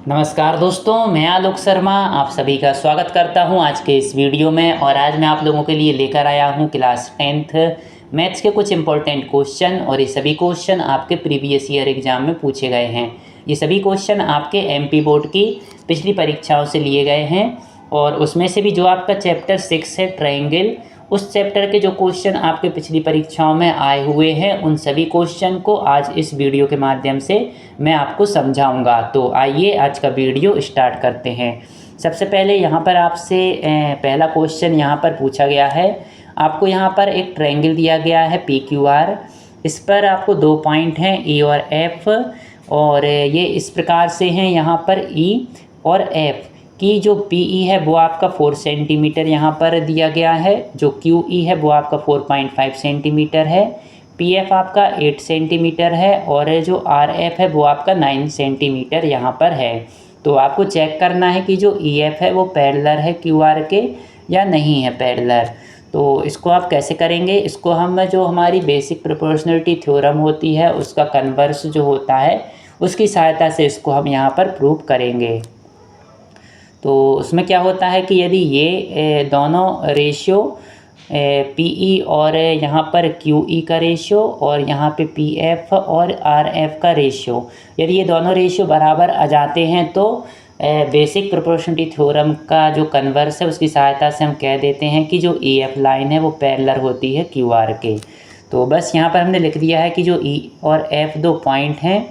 नमस्कार दोस्तों, मैं आलोक शर्मा आप सभी का स्वागत करता हूं आज के इस वीडियो में। और आज मैं आप लोगों के लिए लेकर आया हूं क्लास 10th मैथ्स के कुछ इंपॉर्टेंट क्वेश्चन। और ये सभी क्वेश्चन आपके प्रीवियस ईयर एग्जाम में पूछे गए हैं। ये सभी क्वेश्चन आपके एमपी बोर्ड की पिछली परीक्षाओं से लिए गए हैं। और उसमें से भी जो आपका चैप्टर 6 है ट्रायंगल, उस चैप्टर के जो क्वेश्चन आपके पिछली परीक्षाओं में आए हुए हैं, उन सभी क्वेश्चन को आज इस वीडियो के माध्यम से मैं आपको समझाऊंगा। तो आइए आज का वीडियो स्टार्ट करते हैं। सबसे पहले यहाँ पर आपसे पहला क्वेश्चन यहाँ पर पूछा गया है। आपको यहाँ पर एक ट्रायंगल दिया गया है PQR। इस पर आपको 2 पॉइंट हैं E और F, और ये इस प्रकार से हैं। यहाँ पर E और F की जो PE है वो आपका 4 सेंटीमीटर यहाँ पर दिया गया है। जो QE है वो आपका 4.5 सेंटीमीटर है। PF आपका 8 सेंटीमीटर है। और जो RF है वो आपका 9 सेंटीमीटर यहाँ पर है। तो आपको चेक करना है कि जो EF है वो पैरेलल है QR के या नहीं है पैरेलल। तो इसको आप कैसे करेंगे? इसको हम जो हमारी बेसिक प्रोपोर्शनलिटी थ्योरम होती है उसका कन्वर्स जो होता है उसकी सहायता से इसको हम यहाँ पर प्रूव करेंगे। तो उसमें क्या होता है कि यदि ये दोनों रेशियो PE और यहाँ पर QE का रेशियो और यहाँ पे PF और RF का रेशियो, यदि ये दोनों रेशियो बराबर आ जाते हैं तो बेसिक प्रोपोर्शनलिटी थ्योरम का जो कन्वर्स है उसकी सहायता से हम कह देते हैं कि जो EF लाइन है वो पैरेलल होती है QR के। तो बस यहाँ पर हमने लिख दिया है कि जो E और F 2 पॉइंट हैं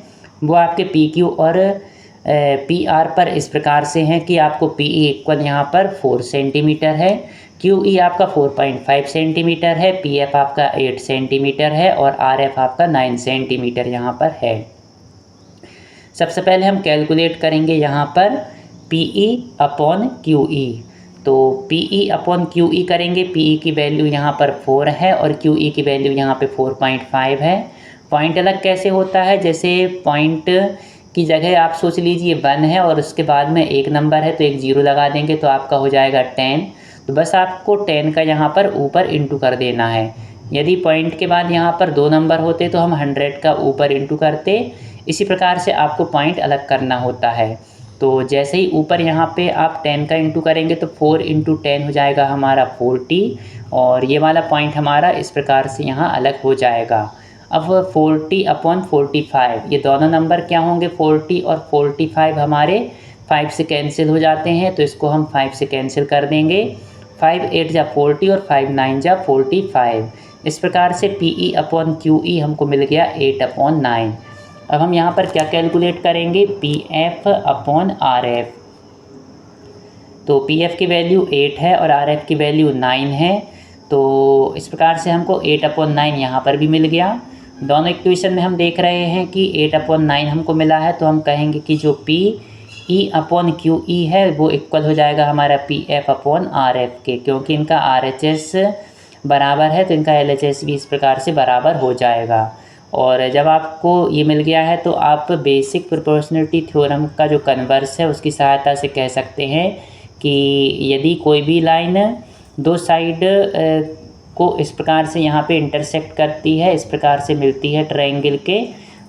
वो आपके PQ और PR पर इस प्रकार से हैं कि आपको PE इक्वल यहाँ पर 4 सेंटीमीटर है, QE आपका 4.5 सेंटीमीटर है, PF आपका 8 सेंटीमीटर है और RF आपका 9 सेंटीमीटर यहाँ पर है। सबसे पहले हम कैलकुलेट करेंगे यहाँ पर PE अपॉन QE। तो PE अपॉन QE करेंगे। PE की वैल्यू यहाँ पर 4 है और QE की वैल्यू यहाँ पे 4.5 है। पॉइंट अलग कैसे होता है? जैसे पॉइंट की जगह आप सोच लीजिए 1 है और उसके बाद में एक नंबर है तो एक 0 लगा देंगे तो आपका हो जाएगा 10। तो बस आपको 10 का यहाँ पर ऊपर इंटू कर देना है। यदि पॉइंट के बाद यहाँ पर 2 नंबर होते तो हम 100 का ऊपर इंटू करते। इसी प्रकार से आपको पॉइंट अलग करना होता है। तो जैसे ही ऊपर यहाँ पे आप 10 का इंटू करेंगे तो 4 इंटू 10 हो जाएगा हमारा 40, और ये वाला पॉइंट हमारा इस प्रकार से यहाँ अलग हो जाएगा। अब 40 अपॉन 45, ये दोनों नंबर क्या होंगे? 40 और 45 हमारे 5 से कैंसिल हो जाते हैं, तो इसको हम 5 से कैंसिल कर देंगे। 5 8 जा 40 और 5 9 जा 45। इस प्रकार से PE अपॉन QE हमको मिल गया 8 अपॉन 9। अब हम यहाँ पर क्या कैलकुलेट करेंगे? PF upon RF। तो PF की वैल्यू 8 है और RF की वैल्यू 9 है। तो इस प्रकार से हमको 8 अपॉन 9 यहाँ पर भी मिल गया। दोनों इक्वेशन में हम देख रहे हैं कि 8 अपॉन 9 हमको मिला है, तो हम कहेंगे कि जो PE अपॉन QE है वो इक्वल हो जाएगा हमारा PF अपॉन RF के, क्योंकि इनका RHS बराबर है तो इनका LHS भी इस प्रकार से बराबर हो जाएगा। और जब आपको ये मिल गया है तो आप बेसिक प्रोपोर्शनलिटी थ्योरम का जो कन्वर्स है उसकी सहायता से कह सकते हैं कि यदि कोई भी लाइन 2 साइड को इस प्रकार से यहाँ पे इंटरसेक्ट करती है, इस प्रकार से मिलती है ट्रायंगल के,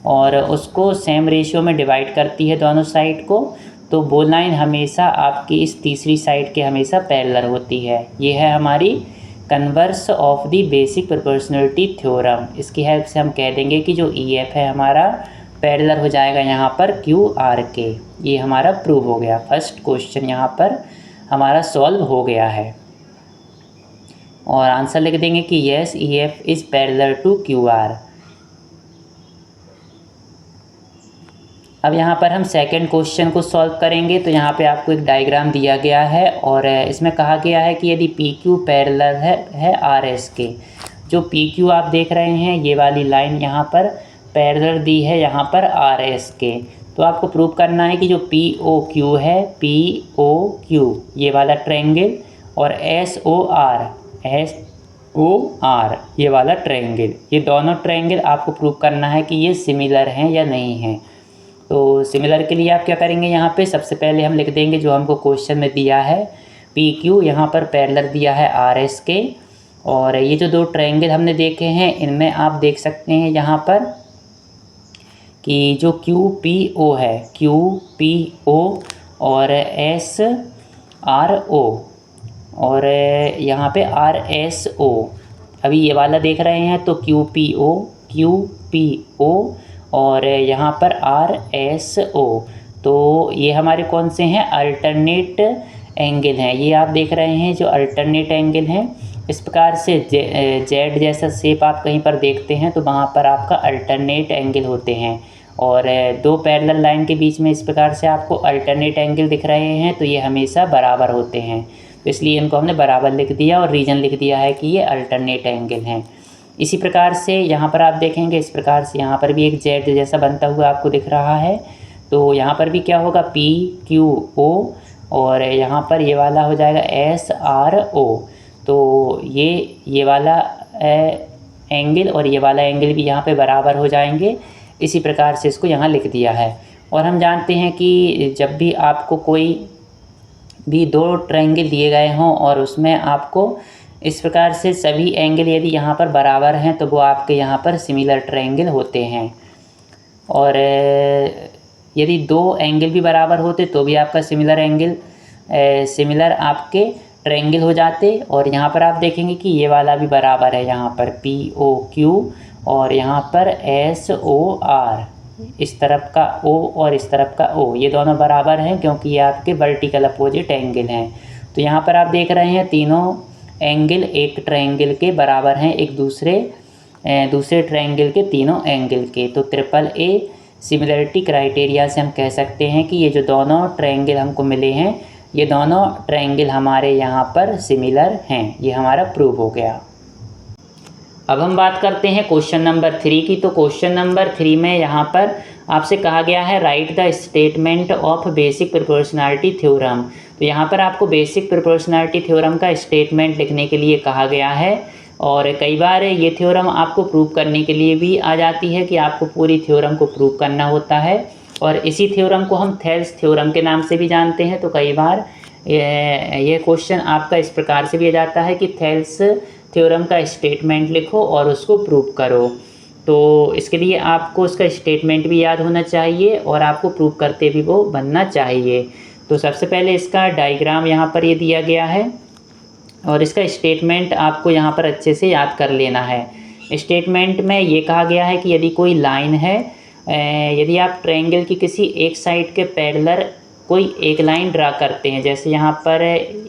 और उसको सेम रेशियो में डिवाइड करती है दोनों साइड को, तो वो लाइन हमेशा आपकी इस तीसरी साइड के हमेशा पैरेलल होती है। ये है हमारी converse of the basic proportionality theorem. इसकी हेल्प से हम कह देंगे कि जो EF है हमारा पैरेलल हो जाएगा यहाँ पर QR के। ये हमारा प्रूव हो गया। फर्स्ट क्वेश्चन यहाँ पर हमारा सॉल्व हो गया है। और आंसर लिख देंगे कि yes, EF is parallel to QR। अब यहाँ पर हम सेकंड क्वेश्चन को सॉल्व करेंगे। तो यहाँ पे आपको एक डायग्राम दिया गया है और इसमें कहा गया है कि यदि PQ पैरेलल है RS के। जो PQ आप देख रहे हैं ये वाली लाइन यहाँ पर पैरेलल दी है यहाँ पर RS के। तो आपको प्रूव करना है कि जो POQ है, POQ ये वाला ट्रायंगल, और SOR ये वाला ट्रायंगल, ये दोनों ट्रायंगल आपको प्रूव करना है कि ये सिमिलर हैं या नहीं हैं। तो सिमिलर के लिए आप क्या करेंगे? यहाँ पे सबसे पहले हम लिख देंगे जो हमको क्वेश्चन में दिया है, PQ यहाँ पर पैरेलल दिया है RS के। और ये जो 2 ट्रायंगल हमने देखे हैं इनमें आप देख सकते हैं यहाँ पर कि जो QPO है, QPO और SRO और यहाँ पे RSO, अभी ये वाला देख रहे हैं तो QPO और यहाँ पर RSO, तो ये हमारे कौन से हैं, अल्टरनेट एंगल हैं। ये आप देख रहे हैं जो अल्टरनेट एंगल हैं। इस प्रकार से जेड जैसा शेप आप कहीं पर देखते हैं तो वहाँ पर आपका अल्टरनेट एंगल होते हैं। और दो पैरेलल लाइन के बीच में इस प्रकार से आपको अल्टरनेट एंगल दिख रहे हैं तो ये हमेशा बराबर होते हैं, तो इसलिए इनको हमने बराबर लिख दिया और रीजन लिख दिया है कि ये अल्टरनेट एंगल हैं। इसी प्रकार से यहाँ पर आप देखेंगे, इस प्रकार से यहाँ पर भी एक जेड जैसा बनता हुआ आपको दिख रहा है, तो यहाँ पर भी क्या होगा, PQO और यहाँ पर ये वाला हो जाएगा SRO। तो ये वाला एंगल और ये वाला एंगल भी यहाँ पे बराबर हो जाएंगे। इसी प्रकार से इसको यहाँ लिख दिया है। और हम जानते हैं कि जब भी आपको कोई भी दो ट्रायंगल दिए गए हों और उसमें आपको इस प्रकार से सभी एंगल यदि यहाँ पर बराबर हैं तो वो आपके यहाँ पर सिमिलर ट्रायंगल होते हैं। और यदि दो एंगल भी बराबर होते तो भी आपका सिमिलर आपके ट्रायंगल हो जाते। और यहाँ पर आप देखेंगे कि ये वाला भी बराबर है, यहाँ पर POQ और यहाँ पर SOR, इस तरफ का O और इस तरफ का O, ये दोनों बराबर हैं क्योंकि ये आपके वर्टिकल अपोजिट एंगल हैं। तो यहाँ पर आप देख रहे हैं तीनों एंगल एक ट्रायंगल के बराबर हैं, एक दूसरे ट्रायंगल के तीनों एंगल के। तो AAA सिमिलरिटी क्राइटेरिया से हम कह सकते हैं कि ये जो दोनों ट्रायंगल हमको मिले हैं, ये दोनों ट्रायंगल हमारे यहाँ पर सिमिलर हैं। ये हमारा प्रूव हो गया। अब हम बात करते हैं क्वेश्चन नंबर 3 की। तो क्वेश्चन नंबर 3 में यहाँ पर आपसे कहा गया है right the statement of basic proportionality theorem. तो यहाँ पर आपको बेसिक प्रोपोर्शनैलिटी थ्योरम का स्टेटमेंट लिखने के लिए कहा गया है। और कई बार ये थ्योरम आपको प्रूव करने के लिए भी आ जाती है कि आपको पूरी थ्योरम को प्रूव करना होता है। और इसी थ्योरम को हम थेल्स थ्योरम के नाम से भी जानते हैं। तो कई बार ये क्वेश्चन आपका इस प्रकार से भी आ जाता है कि थेल्स थ्योरम का स्टेटमेंट लिखो और उसको प्रूव करो। तो इसके लिए आपको उसका स्टेटमेंट भी याद होना चाहिए और आपको प्रूव करते भी वो बनना चाहिए। तो सबसे पहले इसका डायग्राम यहाँ पर ये दिया गया है और इसका स्टेटमेंट आपको यहाँ पर अच्छे से याद कर लेना है। स्टेटमेंट में ये कहा गया है कि यदि कोई लाइन है, यदि आप ट्रायंगल की किसी एक साइड के पैरेलल कोई एक लाइन ड्रा करते हैं, जैसे यहाँ पर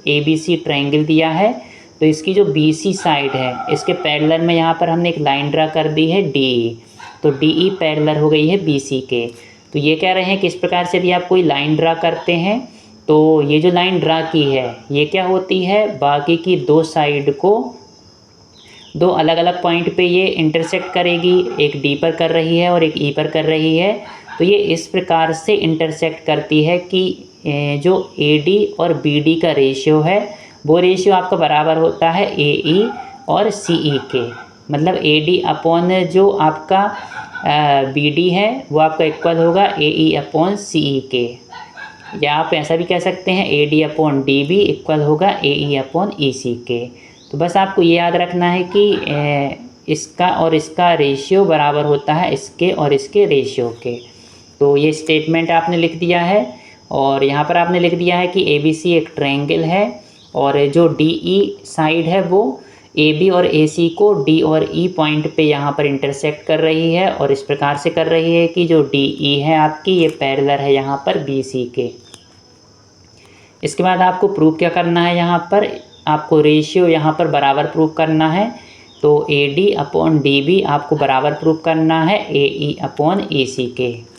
ABC ट्रायंगल दिया है, तो इसकी जो BC साइड है इसके पैरेलल में यहाँ पर हमने एक लाइन ड्रा कर दी है DE। तो DE पैरेलल हो गई है BC के। तो ये कह रहे हैं कि इस प्रकार से यदि आप कोई लाइन ड्रा करते हैं तो ये जो लाइन ड्रा की है ये क्या होती है, बाकी की दो साइड को दो अलग अलग पॉइंट पे ये इंटरसेक्ट करेगी। एक D पर कर रही है और एक E पर कर रही है। तो ये इस प्रकार से इंटरसेक्ट करती है कि जो AD और BD का रेशियो है वो रेशियो आपका बराबर होता है AE और CE के। मतलब AD अपॉन जो आपका BD है वो आपका इक्वल होगा AE अपॉन CE के, या आप ऐसा भी कह सकते हैं AD अपॉन DB इक्वल होगा AE अपॉन EC के। तो बस आपको ये याद रखना है कि इसका और इसका रेशियो बराबर होता है इसके और इसके रेशियो के। तो ये स्टेटमेंट आपने लिख दिया है और यहाँ पर आपने लिख दिया है कि ABC एक ट्रायंगल है और जो DE साइड है वो AB और AC को D और E पॉइंट पे यहाँ पर इंटरसेक्ट कर रही है और इस प्रकार से कर रही है कि जो DE है आपकी ये पैरेलल है यहाँ पर BC के। इसके बाद आपको प्रूव क्या करना है, यहाँ पर आपको रेशियो यहाँ पर बराबर प्रूव करना है। तो AD अपॉन DB आपको बराबर प्रूव करना है AE अपॉन EC के।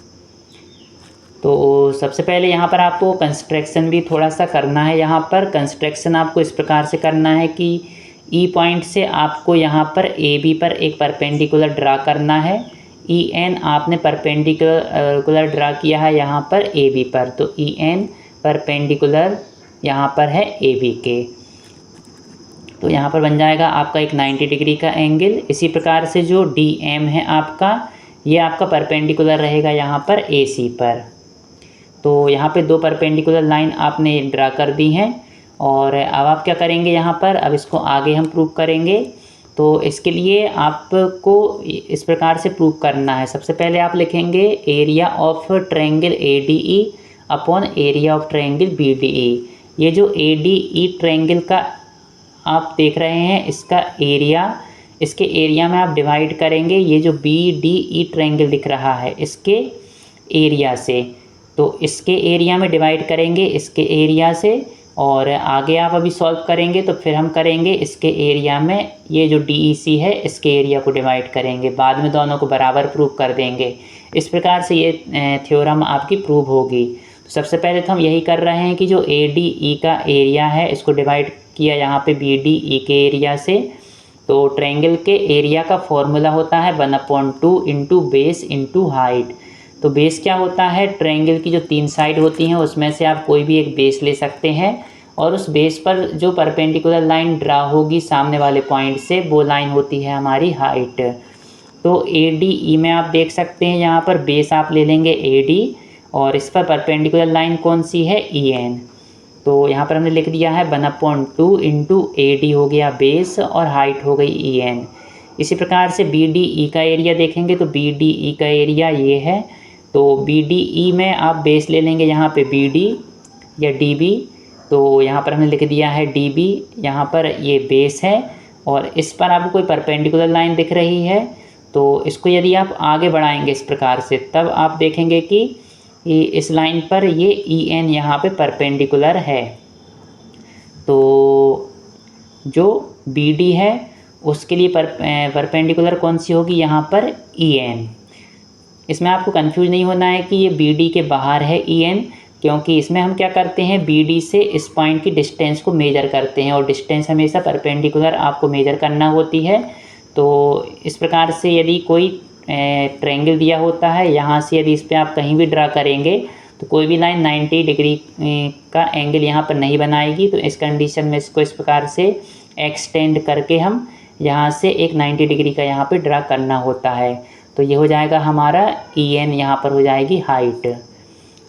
तो सबसे पहले यहाँ पर आपको कंस्ट्रक्शन भी थोड़ा सा करना है। यहाँ पर कंस्ट्रक्शन आपको इस प्रकार से करना है कि E पॉइंट से आपको यहाँ पर AB पर एक परपेंडिकुलर ड्रा करना है। EN आपने परपेंडिकुलर ड्रा किया है यहाँ पर AB पर, तो EN परपेंडिकुलर यहाँ पर है AB के। तो यहाँ पर बन जाएगा आपका एक 90 डिग्री का एंगल। इसी प्रकार से जो DM है आपका, ये आपका परपेंडिकुलर रहेगा यहाँ पर AC पर। तो यहाँ पे दो परपेंडिकुलर लाइन आपने ड्रा कर दी हैं और अब आप क्या करेंगे यहाँ पर, अब इसको आगे हम प्रूव करेंगे। तो इसके लिए आपको इस प्रकार से प्रूव करना है। सबसे पहले आप लिखेंगे area of triangle ADE upon area of triangle BDE। ये जो ADE ट्रायंगल का आप देख रहे हैं इसका एरिया, इसके एरिया में आप डिवाइड करेंगे ये जो BDE ट्रायंगल दिख रहा है इसके एरिया से, तो इसके एरिया में डिवाइड करेंगे इसके एरिया से, और आगे आप अभी सॉल्व करेंगे तो फिर हम करेंगे इसके एरिया में ये जो DEC है इसके एरिया को डिवाइड करेंगे, बाद में दोनों को बराबर प्रूव कर देंगे। इस प्रकार से ये थ्योरम आपकी प्रूव होगी। तो सबसे पहले तो हम यही कर रहे हैं कि जो ADE का एरिया है इसको डिवाइड किया यहाँ पे BDE के एरिया से। तो ट्रायंगल के एरिया का फॉर्मूला होता है 1/2 इंटू बेस इंटू हाइट। तो बेस क्या होता है, ट्रायंगल की जो 3 साइड होती हैं उसमें से आप कोई भी एक बेस ले सकते हैं, और उस बेस पर जो परपेंडिकुलर लाइन ड्रा होगी सामने वाले पॉइंट से वो लाइन होती है हमारी हाइट। तो ADE में आप देख सकते हैं यहाँ पर बेस आप ले लेंगे AD, और इस पर परपेंडिकुलर लाइन कौन सी है EN। तो यहाँ पर हमने लिख दिया है 1/2 इंटू AD हो गया बेस और हाइट हो गई EN। इसी प्रकार से BDE का एरिया देखेंगे तो BDE का एरिया ये है, तो BDE में आप बेस ले लेंगे यहाँ पे BD या DB। तो यहाँ पर हमने लिख दिया है DB, यहाँ पर ये बेस है, और इस पर आपको कोई परपेंडिकुलर लाइन दिख रही है तो इसको यदि आप आगे बढ़ाएंगे इस प्रकार से तब आप देखेंगे कि इस लाइन पर ये EN यहाँ पे परपेंडिकुलर है। तो जो BD है उसके लिए परपेंडिकुलर कौन सी होगी, यहाँ पर EN। इसमें आपको कंफ्यूज नहीं होना है कि ये BD के बाहर है EN, क्योंकि इसमें हम क्या करते हैं BD से इस पॉइंट की डिस्टेंस को मेजर करते हैं, और डिस्टेंस हमेशा परपेंडिकुलर आपको मेजर करना होती है। तो इस प्रकार से यदि कोई ट्रायंगल दिया होता है, यहाँ से यदि इस पर आप कहीं भी ड्रा करेंगे तो कोई भी लाइन 90 डिग्री का एंगल यहाँ पर नहीं बनाएगी। तो इस कंडीशन में इसको इस प्रकार से एक्सटेंड करके हम यहाँ से एक 90 डिग्री का यहाँ पे ड्रा करना होता है। तो ये हो जाएगा हमारा EN, यहाँ पर हो जाएगी हाइट।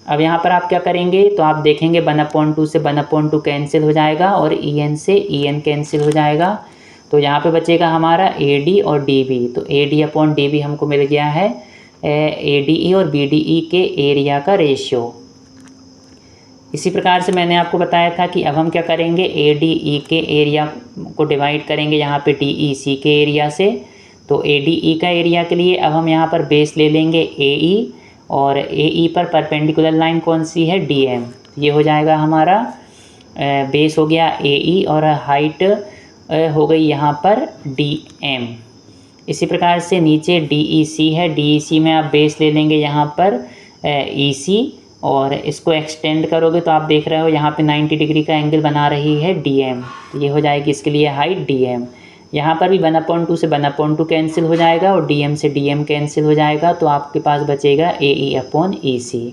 अब यहाँ पर आप क्या करेंगे, तो आप देखेंगे 1/2 से 1/2 कैंसिल हो जाएगा और EN से EN कैंसिल हो जाएगा। तो यहाँ पे बचेगा हमारा AD और DB। तो AD/DB हमको मिल गया है ADE और BDE के एरिया का रेशियो। इसी प्रकार से मैंने आपको बताया था कि अब हम क्या करेंगे, ADE के एरिया को डिवाइड करेंगे यहाँ पे DEC के एरिया से। तो ADE का एरिया के लिए अब हम यहाँ पर बेस ले लेंगे AE, और AE पर परपेंडिकुलर लाइन कौन सी है, DM। ये हो जाएगा हमारा बेस हो गया AE और हाइट हो गई यहाँ पर DM। इसी प्रकार से नीचे DEC है, DEC में आप बेस ले लेंगे यहाँ पर EC, और इसको एक्सटेंड करोगे तो आप देख रहे हो यहाँ पे 90 डिग्री का एंगल बना रही है DM। ये हो जाएगी इसके लिए हाइट DM। यहाँ पर भी 1/2 से 1/2 कैंसिल हो जाएगा और DM से DM कैंसिल हो जाएगा, तो आपके पास बचेगा AE/EC।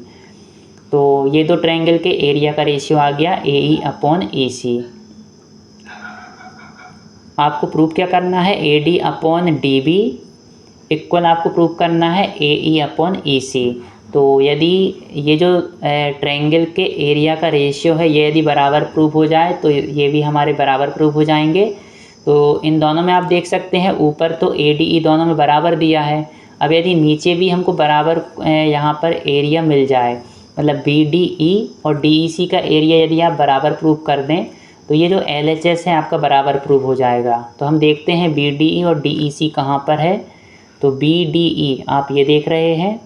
तो ये दो ट्रायंगल के एरिया का रेशियो आ गया AE/EC। आपको प्रूव क्या करना है, AD/DB इक्वल आपको प्रूव करना है AE/EC। तो यदि ये जो ट्रायंगल के एरिया का रेशियो है ये यदि बराबर प्रूव हो जाए तो ये भी हमारे बराबर प्रूव हो जाएंगे। तो इन दोनों में आप देख सकते हैं ऊपर तो ADE दोनों में बराबर दिया है। अब यदि नीचे भी हमको बराबर यहाँ पर एरिया मिल जाए, मतलब BDE और DEC का एरिया यदि आप बराबर प्रूव कर दें तो ये जो LHS है आपका बराबर प्रूव हो जाएगा। तो हम देखते हैं BDE और DEC कहाँ पर है। तो BDE आप ये देख रहे हैं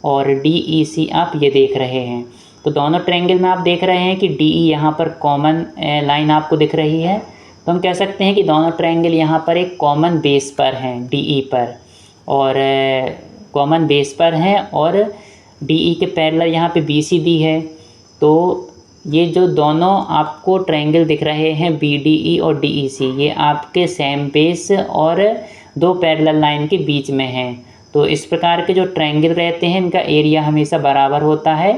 और DEC आप ये देख रहे हैं। तो दोनों ट्रायंगल में आप देख रहे हैं कि DE यहाँ पर कॉमन लाइन आपको दिख रही है। तो हम कह सकते हैं कि दोनों ट्रायंगल यहाँ पर एक कॉमन बेस पर हैं DE पर, और कॉमन बेस पर हैं, और DE के पैरेलल यहाँ पे BC दी है। तो ये जो दोनों आपको ट्रायंगल दिख रहे हैं BDE और DEC, ये आपके सेम बेस और दो पैरेलल लाइन के बीच में हैं। तो इस प्रकार के जो ट्रायंगल रहते हैं इनका एरिया हमेशा बराबर होता है।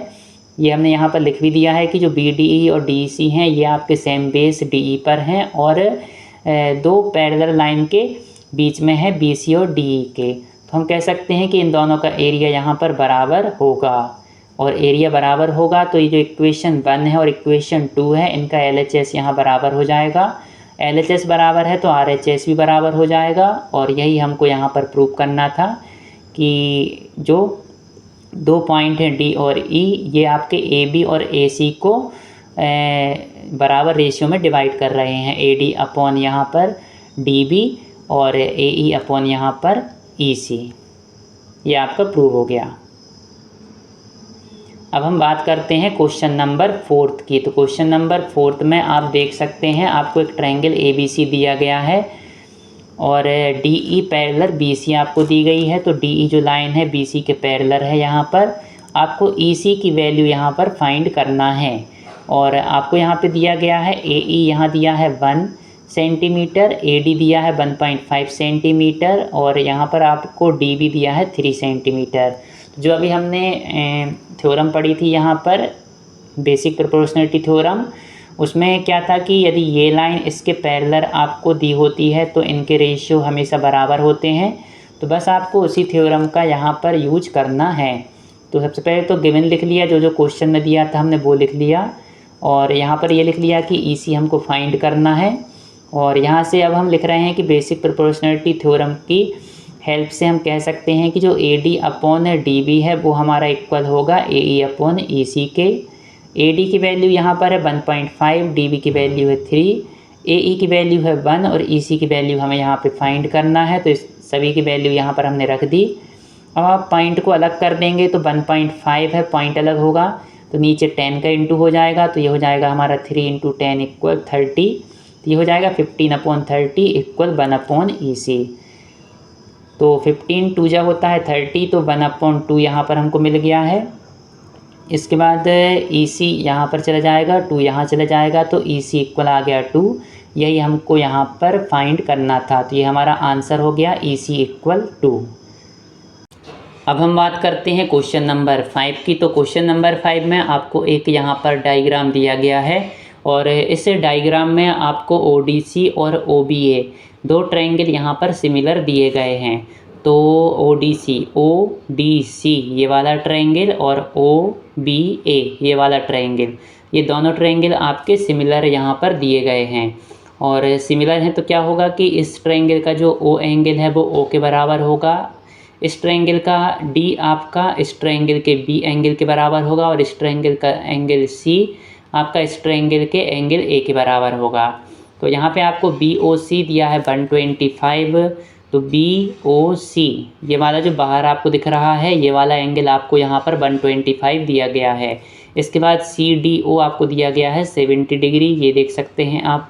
ये हमने यहाँ पर लिख भी दिया है कि जो BDE और DEC हैं ये आपके सेम बेस DE पर हैं और दो पैरेलल लाइन के बीच में है BC और DE के। तो हम कह सकते हैं कि इन दोनों का एरिया यहाँ पर बराबर होगा, और एरिया बराबर होगा तो ये जो इक्वेशन 1 है और इक्वेशन 2 है इनका LHS यहाँ बराबर हो जाएगा। LHS बराबर है तो RHS भी बराबर हो जाएगा। और यही हमको यहाँ पर प्रूव करना था कि जो 2 पॉइंट हैं D और E, ये आपके AB और AC को बराबर रेशियो में डिवाइड कर रहे हैं। AD अपॉन यहाँ पर DB और AE अपॉन यहाँ पर EC। ये आपका प्रूव हो गया। अब हम बात करते हैं क्वेश्चन नंबर 4 की। तो क्वेश्चन नंबर 4 में आप देख सकते हैं आपको एक ट्रायंगल ABC दिया गया है और DE पैरेलल BC आपको दी गई है। तो DE जो लाइन है BC के पैरेलल है। यहाँ पर आपको EC की वैल्यू यहाँ पर फाइंड करना है और आपको यहाँ पे दिया गया है AE यहाँ दिया है 1 सेंटीमीटर, AD दिया है 1.5 सेंटीमीटर और यहाँ पर आपको DB दिया है 3 सेंटीमीटर। जो अभी हमने थ्योरम पढ़ी थी यहाँ पर बेसिक प्रोपोर्शनलिटी थ्योरम, उसमें क्या था कि यदि ये लाइन इसके पैरेलल आपको दी होती है तो इनके रेशियो हमेशा बराबर होते हैं। तो बस आपको उसी थ्योरम का यहाँ पर यूज करना है। तो सबसे पहले तो गिवन लिख लिया, जो क्वेश्चन में दिया था हमने वो लिख लिया और यहाँ पर ये लिख लिया कि EC हमको फाइंड करना है। और यहाँ से अब हम लिख रहे हैं कि बेसिक प्रोपोर्शनलिटी थ्योरम की हेल्प से हम कह सकते हैं कि जो AD अपॉन DB है वो हमारा इक्वल होगा AE अपॉन EC के। AD की वैल्यू यहाँ पर है 1.5, DB की वैल्यू है 3, AE की वैल्यू है 1 और EC की वैल्यू हमें यहाँ पे फाइंड करना है। तो इस सभी की वैल्यू यहाँ पर हमने रख दी। अब आप पॉइंट को अलग कर देंगे तो 1.5 है, पॉइंट अलग होगा तो नीचे 10 का इंटू हो जाएगा। तो ये हो जाएगा हमारा 3 × 10 इक्वल 30। तो ये हो जाएगा 15/30 इक्वल 1/EC। तो 15 2 जा होता है 30, तो 1/2 यहाँ पर हमको मिल गया है। इसके बाद EC यहाँ पर चला जाएगा, 2 यहाँ चला जाएगा तो EC इक्वल आ गया 2। यही हमको यहाँ पर फाइंड करना था। तो ये हमारा आंसर हो गया EC इक्वल 2। अब हम बात करते हैं क्वेश्चन नंबर 5 की। तो क्वेश्चन नंबर 5 में आपको एक यहाँ पर डायग्राम दिया गया है और इस डायग्राम में आपको ODC और OBA दो ट्रायंगल यहाँ पर सिमिलर दिए गए हैं। तो ODC ये वाला ट्रायंगल और OBA ये वाला ट्रायंगल, ये दोनों ट्रायंगल आपके सिमिलर यहाँ पर दिए गए हैं। और सिमिलर हैं तो क्या होगा कि इस ट्रायंगल का जो O एंगल है वो O के बराबर होगा, इस ट्रायंगल का D आपका इस ट्रायंगल के B एंगल के बराबर होगा और इस ट्रायंगल का एंगल C आपका इस ट्रायंगल के एंगल A के बराबर होगा। तो यहाँ पे आपको BOC दिया है 125। तो BOC ये वाला जो बाहर आपको दिख रहा है ये वाला एंगल आपको यहाँ पर 125 दिया गया है। इसके बाद CDO आपको दिया गया है 70 डिग्री, ये देख सकते हैं आप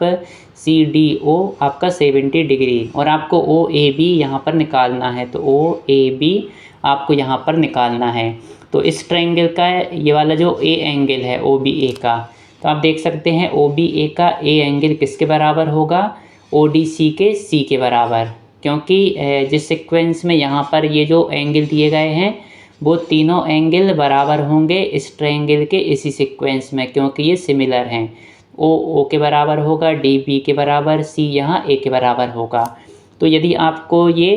CDO आपका 70 डिग्री। और आपको OAB यहाँ पर निकालना है, तो OAB आपको यहाँ पर निकालना है। तो इस ट्रायंगल का ये वाला जो A एंगल है OBA का, तो आप देख सकते हैं OBA का A एंगल किसके बराबर होगा, ODC के C के बराबर। क्योंकि जिस सीक्वेंस में यहाँ पर ये जो एंगल दिए गए हैं वो तीनों एंगल बराबर होंगे इस ट्रायंगल के इसी सीक्वेंस में, क्योंकि ये सिमिलर हैं। O के बराबर होगा, D B के बराबर, C यहाँ A के बराबर होगा। तो यदि आपको ये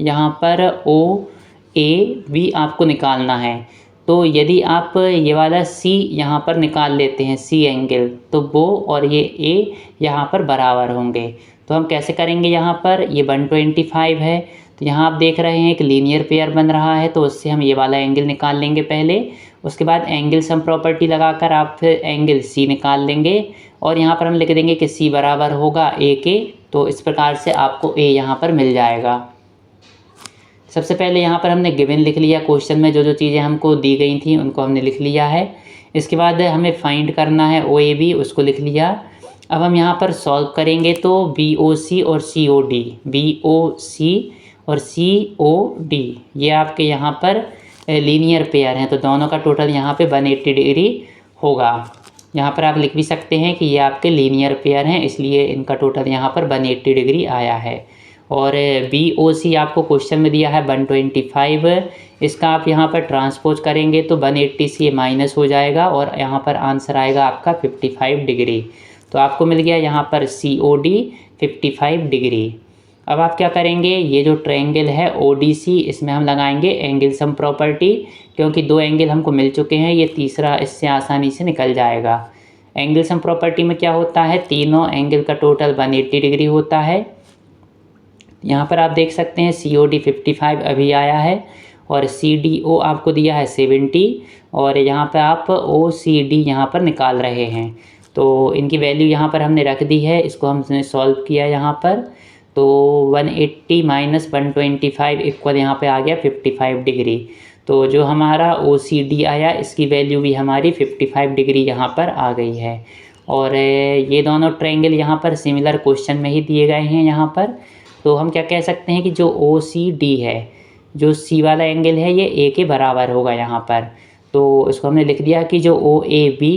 यहाँ पर OAB आपको निकालना है, तो यदि आप ये वाला C यहाँ पर निकाल लेते हैं C एंगल, तो वो और ये A यहाँ पर बराबर होंगे। तो हम कैसे करेंगे, यहाँ पर ये 125 है तो यहाँ आप देख रहे हैं एक लीनियर पेयर बन रहा है, तो उससे हम ये वाला एंगल निकाल लेंगे पहले। उसके बाद एंगल सम प्रॉपर्टी लगाकर आप फिर एंगल C निकाल लेंगे और यहाँ पर हम लिख देंगे कि C बराबर होगा A के। तो इस प्रकार से आपको A यहाँ पर मिल जाएगा। सबसे पहले यहाँ पर हमने गिवन लिख लिया, क्वेश्चन में जो जो चीज़ें हमको दी गई थी उनको हमने लिख लिया है। इसके बाद हमें फाइंड करना है OAB, उसको लिख लिया। अब हम यहाँ पर सॉल्व करेंगे तो BOC और COD, BOC और COD ये आपके यहाँ पर लीनियर पेयर हैं, तो दोनों का टोटल यहाँ पे 180 डिग्री होगा। यहाँ पर आप लिख भी सकते हैं कि ये आपके लीनियर पेयर हैं, इसलिए इनका टोटल यहाँ पर 180 डिग्री आया है। और BOC आपको क्वेश्चन में दिया है 125, इसका आप यहाँ पर ट्रांसपोज करेंगे तो 180 से माइनस हो जाएगा और यहाँ पर आंसर आएगा आपका 55 डिग्री। तो आपको मिल गया यहाँ पर COD 55 डिग्री। अब आप क्या करेंगे, ये जो ट्रायंगल है ODC इसमें हम लगाएंगे एंगल सम प्रॉपर्टी, क्योंकि दो एंगल हमको मिल चुके हैं, ये तीसरा इससे आसानी से निकल जाएगा। एंगल सम प्रॉपर्टी में क्या होता है, तीनों एंगल का टोटल 180 डिग्री होता है। यहाँ पर आप देख सकते हैं COD 55 अभी आया है और CDO आपको दिया है 70 और यहाँ पर आप OCD यहाँ पर निकाल रहे हैं। तो इनकी वैल्यू यहाँ पर हमने रख दी है, इसको हमने सॉल्व किया यहाँ पर। तो 180 माइनस 125 इक्वल यहाँ पे आ गया 55 डिग्री। तो जो हमारा OCD आया इसकी वैल्यू भी हमारी 55 डिग्री यहाँ पर आ गई है। और ये दोनों ट्रायंगल यहाँ पर सिमिलर क्वेश्चन में ही दिए गए हैं यहाँ पर। तो हम क्या कह सकते हैं कि जो OCD है, जो C वाला एंगल है, ये A के बराबर होगा यहाँ पर। तो इसको हमने लिख दिया कि जो OAB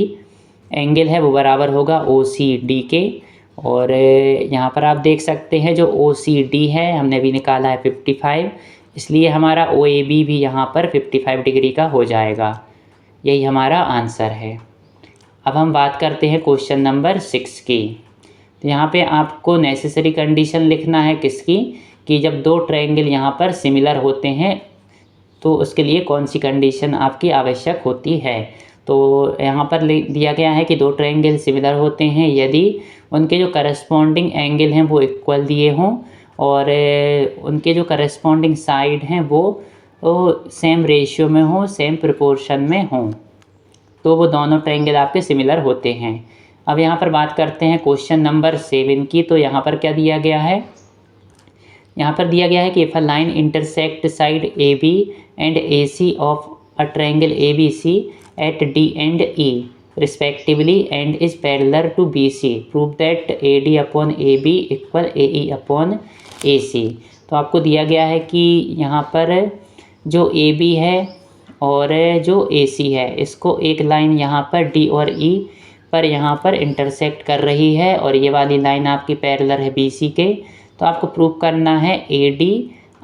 एंगल है वो बराबर होगा OCD के। और यहाँ पर आप देख सकते हैं जो OCD है हमने भी निकाला है 55, इसलिए हमारा OAB भी यहाँ पर 55 डिग्री का हो जाएगा। यही हमारा आंसर है। अब हम बात करते हैं क्वेश्चन नंबर 6 की। तो यहाँ पे आपको नेसेसरी कंडीशन लिखना है किसकी, कि जब दो ट्रायंगल यहाँ पर सिमिलर होते हैं तो उसके लिए कौन सी कंडीशन आपकी आवश्यक होती है। तो यहाँ पर दिया गया है कि दो ट्रायंगल सिमिलर होते हैं यदि उनके जो करस्पॉन्डिंग एंगल हैं वो इक्वल दिए हों और उनके जो करस्पॉन्डिंग साइड हैं वो सेम रेशियो में हो, सेम प्रोपोर्शन में हों, तो वो दोनों ट्रायंगल आपके सिमिलर होते हैं। अब यहाँ पर बात करते हैं क्वेश्चन नंबर 7 की। तो यहाँ पर क्या दिया गया है, यहाँ पर दिया गया है कि if a line intersect side AB and AC of a triangle ABC at D and E respectively and is parallel to BC, prove that AD upon AB equal AE upon AC। तो आपको दिया गया है कि यहाँ पर जो AB है और जो AC है इसको एक लाइन यहाँ पर D और E पर यहाँ पर इंटरसेक्ट कर रही है और ये वाली लाइन आपकी पैरेलल है BC के। तो आपको प्रूव करना है AD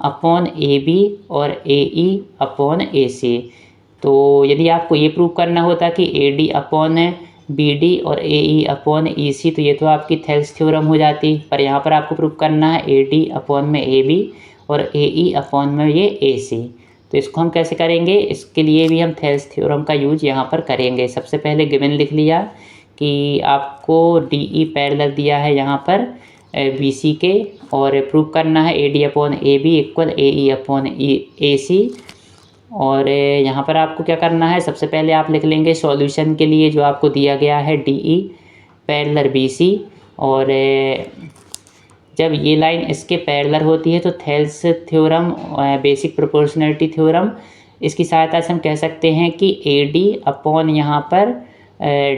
अपॉन AB और AE अपॉन AC। तो यदि आपको ये प्रूव करना होता कि AD अपॉन BD और AE अपॉन EC तो ये तो आपकी थेल्स थ्योरम हो जाती, पर यहाँ पर आपको प्रूव करना है AD अपॉन में AB और AE अपॉन में ये AC। तो इसको हम कैसे करेंगे, इसके लिए भी हम थेल्स थ्योरम का यूज यहाँ पर करेंगे। सबसे पहले गिवन लिख लिया कि आपको DE पैरेलल दिया है यहाँ पर BC के और प्रूव करना है AD upon AB equal AE upon AC। और यहाँ पर आपको क्या करना है, सबसे पहले आप लिख लेंगे सॉल्यूशन के लिए जो आपको दिया गया है DE पैरेलल BC। और जब ये लाइन इसके पैरेलल होती है तो Thales theorem, basic proportionality theorem, इसकी सहायता से हम कह सकते हैं कि AD अपॉन यहाँ पर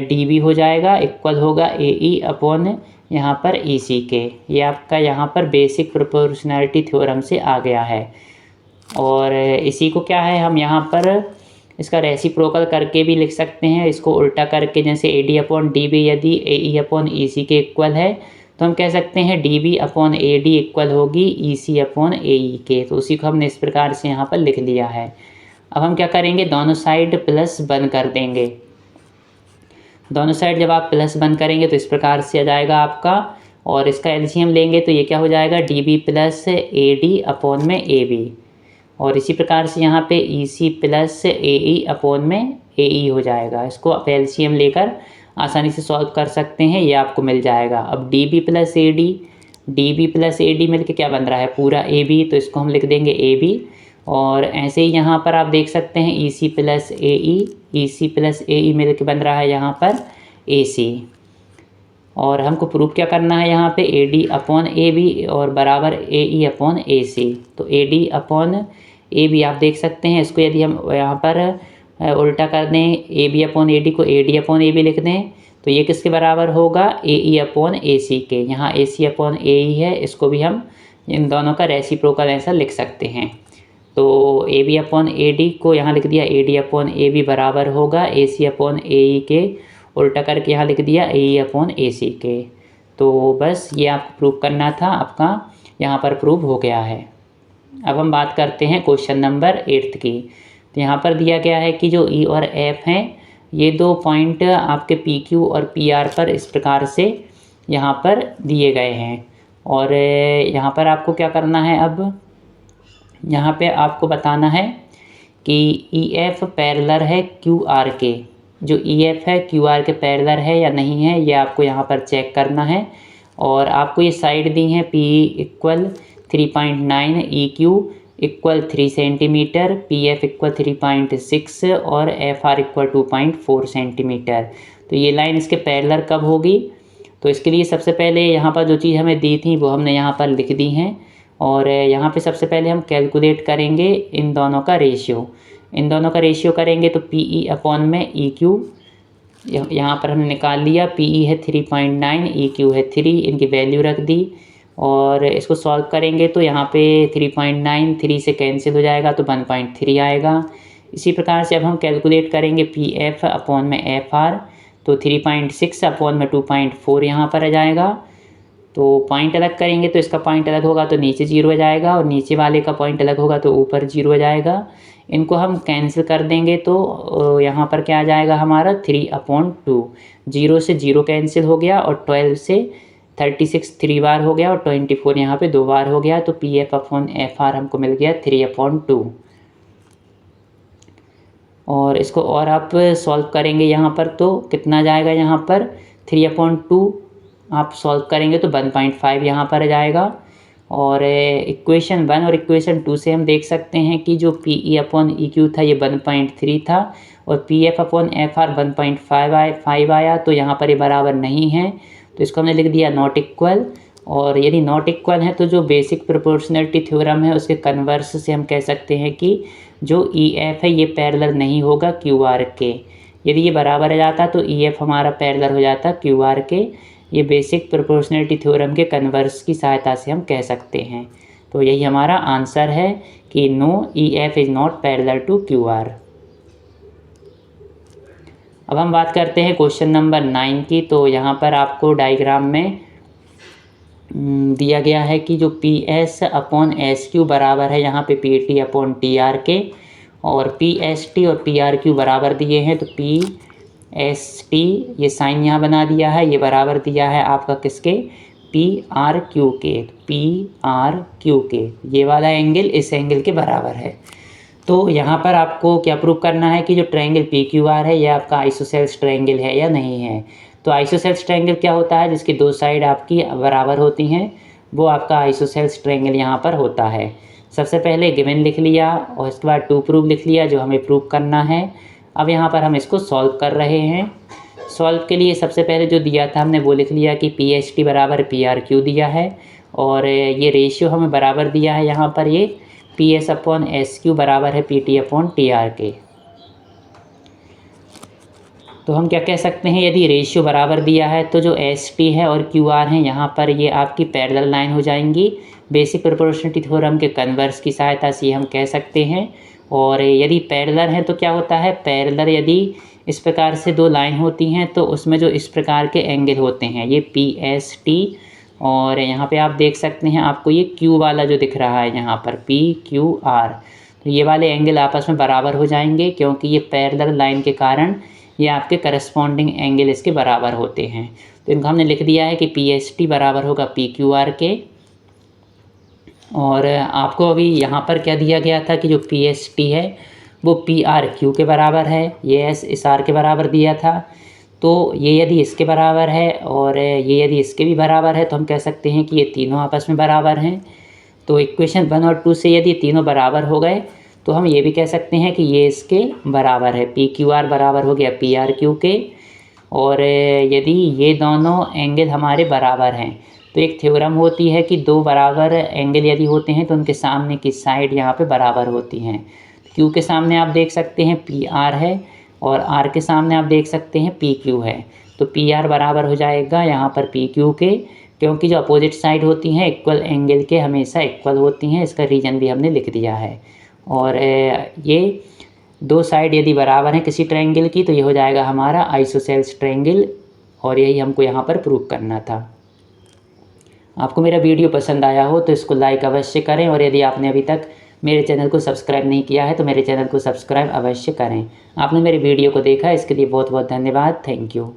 DB हो जाएगा इक्वल होगा AE अपॉन यहाँ पर EC के। ये आपका यहाँ पर बेसिक प्रोपोर्शनैलिटी थ्योरम से आ गया है। और इसी को क्या है हम यहाँ पर इसका रेसिप्रोकल करके भी लिख सकते हैं, इसको उल्टा करके, जैसे AD अपॉन DB यदि AE अपॉन EC के इक्वल है तो हम कह सकते हैं DB अपॉन AD इक्वल होगी EC अपॉन AE के। तो उसी को हमने इस प्रकार से यहाँ पर लिख लिया है। अब हम क्या करेंगे, दोनों साइड प्लस बंद कर देंगे। दोनों साइड जब आप प्लस बंद करेंगे तो इस प्रकार से आ जाएगा आपका, और इसका एलसीएम लेंगे तो ये क्या हो जाएगा DB प्लस AD अपॉन में AB। और इसी प्रकार से यहाँ पे EC प्लस AE अपॉन में AE हो जाएगा। इसको आप एलसीएम लेकर आसानी से सॉल्व कर सकते हैं, ये आपको मिल जाएगा। अब DB प्लस AD मिल के क्या बन रहा है, पूरा AB, तो इसको हम लिख देंगे AB। और ऐसे ही यहाँ पर आप देख सकते हैं EC प्लस AE मिल के बन रहा है यहाँ पर AC। और हमको प्रूफ क्या करना है यहाँ पे AD अपॉन AB और बराबर AE अपॉन AC। तो AD अपॉन AB आप देख सकते हैं, इसको यदि हम यहाँ पर उल्टा कर दें, AB अपॉन AD को AD अपॉन AB लिख दें तो ये किसके बराबर होगा, AE अपॉन AC के। यहाँ AC अपॉन AE है, इसको भी हम इन दोनों का रेसिप्रोकल ऐसा लिख सकते हैं। तो AB अपॉन AD को यहाँ लिख दिया AD अपॉन AB बराबर होगा AC अपॉन AE के, उल्टा करके यहाँ लिख दिया AE अपॉन AC के। तो बस ये आपको प्रूव करना था, आपका यहाँ पर प्रूव हो गया है। अब हम बात करते हैं क्वेश्चन नंबर 8 की। तो यहाँ पर दिया गया है कि जो E और F हैं ये दो पॉइंट आपके PQ और PR पर इस प्रकार से यहाँ पर दिए गए हैं। और यहाँ पर आपको क्या करना है, अब यहाँ पे आपको बताना है कि EF पैरेलल है QR के। जो EF है QR के पैरेलल है या नहीं है, ये आपको यहाँ पर चेक करना है। और आपको ये साइड दी हैं PE equal 3.9, EQ equal 3 centimetre, PF equal 3.6 और FR इक्वल 2.4 सेंटीमीटर। तो ये लाइन इसके पैरेलल कब होगी? तो इसके लिए सबसे पहले यहाँ पर जो चीज़ हमें दी थी वो हमने यहाँ पर लिख दी हैं। और यहाँ पे सबसे पहले हम कैलकुलेट करेंगे इन दोनों का रेशियो। इन दोनों का रेशियो करेंगे तो PE अपॉन में EQ यहाँ पर हमने निकाल लिया। PE है 3.9, EQ है 3, इनकी वैल्यू रख दी। और इसको सॉल्व करेंगे तो यहाँ पे 3.9 3 से कैंसिल हो जाएगा तो 1.3 आएगा। इसी प्रकार से अब हम कैलकुलेट करेंगे PF अपॉन में FR, तो 3.6 अपॉन में 2.4 यहाँ पर आ जाएगा। तो पॉइंट अलग करेंगे तो इसका पॉइंट अलग होगा तो नीचे 0 हो जाएगा, और नीचे वाले का पॉइंट अलग होगा तो ऊपर 0 हो जाएगा। इनको हम कैंसिल कर देंगे तो यहाँ पर क्या आ जाएगा हमारा 3/2। 0 से 0 कैंसिल हो गया, और 12 से 36 3 बार हो गया, और 24 यहाँ पे 2 बार हो गया। तो PF अपॉन FR हमको मिल गया 3/2। और इसको और आप सॉल्व करेंगे यहाँ पर तो कितना जाएगा, यहाँ पर 3/2 आप सॉल्व करेंगे तो 1.5 यहाँ पर आ जाएगा। और इक्वेशन 1 और इक्वेशन 2 से हम देख सकते हैं कि जो PE अपॉन EQ था ये 1.3 था, और PF अपॉन FR 1.5 आया। तो यहाँ पर ये बराबर नहीं है, तो इसको हमने लिख दिया नॉट इक्वल। और यदि नॉट इक्वल है तो जो बेसिक प्रोपोर्शनलिटी थ्योरम है उसके कन्वर्स से हम कह सकते हैं कि जो EF है ये पैरेलल नहीं होगा QR के। यदि ये बराबर आ जाता तो EF हमारा पैरेलल हो जाता QR के। ये बेसिक प्रोपोर्शनलिटी थ्योरम के कन्वर्स की सहायता से हम कह सकते हैं। तो यही हमारा आंसर है कि no EF is not parallel to QR। अब हम बात करते हैं क्वेश्चन नंबर 9 की। तो यहाँ पर आपको डायग्राम में दिया गया है कि जो PS अपॉन SQ बराबर है यहाँ पे PT अपॉन TR के, और PST और PRQ बराबर दिए हैं। तो PST ये साइन यहाँ बना दिया है, ये बराबर दिया है आपका किसके, PRQ के। PRQ के ये वाला एंगल इस एंगल के बराबर है। तो यहाँ पर आपको क्या प्रूव करना है कि जो ट्रायंगल PQR है यह आपका आइसोसेल्स ट्रायंगल है या नहीं है। तो आइसोसेल्स ट्रायंगल क्या होता है, जिसकी दो साइड आपकी बराबर होती हैं, वो आपका आइसोसेल्स ट्रायंगल यहाँ पर होता है। सबसे पहले गिवन लिख लिया, और इसके बाद टू प्रूव लिख लिया जो हमें प्रूव करना है। अब यहाँ पर हम इसको सॉल्व कर रहे हैं। सॉल्व के लिए सबसे पहले जो दिया था हमने वो लिख लिया कि PST बराबर PRQ दिया है, और ये रेशियो हमें बराबर दिया है यहाँ पर ये PS अपॉन SQ बराबर है PT अपॉन TR के। तो हम क्या कह सकते हैं, यदि रेशियो बराबर दिया है तो जो ST है और QR है यहाँ पर ये आपकी पैरेलल लाइन हो जाएंगी। बेसिक प्रोपोर्शनलिटी थ्योरम के कन्वर्स की सहायता से हम कह सकते हैं। और यदि पैरेलल है तो क्या होता है, पैरेलल यदि इस प्रकार से दो लाइन होती हैं तो उसमें जो इस प्रकार के एंगल होते हैं ये PST, और यहाँ पे आप देख सकते हैं आपको ये Q वाला जो दिख रहा है यहाँ पर PQR, तो ये वाले एंगल आपस में बराबर हो जाएंगे, क्योंकि ये पैरेलल लाइन के कारण ये आपके करस्पॉन्डिंग एंगल इसके बराबर होते हैं। तो इनको हमने लिख दिया है कि PST बराबर होगा PQR के। और आपको अभी यहाँ पर क्या दिया गया था कि जो PST है वो PRQ के बराबर है, ये इस R के बराबर दिया था। तो ये यदि इसके बराबर है और ये यदि इसके भी बराबर है तो हम कह सकते हैं कि ये तीनों आपस में बराबर हैं। तो इक्वेशन 1 और 2 से यदि तीनों बराबर हो गए तो हम ये भी कह सकते हैं कि ये इसके बराबर है, PQR बराबर हो गया PRQ के। और यदि ये दोनों एंगल हमारे बराबर हैं तो एक थ्योरम होती है कि दो बराबर एंगल यदि होते हैं तो उनके सामने की साइड यहाँ पे बराबर होती हैं। Q के सामने आप देख सकते हैं PR है, और R के सामने आप देख सकते हैं PQ है। तो PR बराबर हो जाएगा यहाँ पर PQ के, क्योंकि जो अपोजिट साइड होती हैं इक्वल एंगल के हमेशा इक्वल होती हैं। इसका रीज़न भी हमने लिख दिया है। और ये दो साइड यदि बराबर हैं किसी ट्रायंगल की तो ये हो जाएगा हमारा आइसोसेल्स ट्रायंगल, और यही हमको यहाँ पर प्रूव करना था। आपको मेरा वीडियो पसंद आया हो तो इसको लाइक अवश्य करें, और यदि आपने अभी तक मेरे चैनल को सब्सक्राइब नहीं किया है तो मेरे चैनल को सब्सक्राइब अवश्य करें। आपने मेरे वीडियो को देखा इसके लिए बहुत बहुत धन्यवाद। Thank you.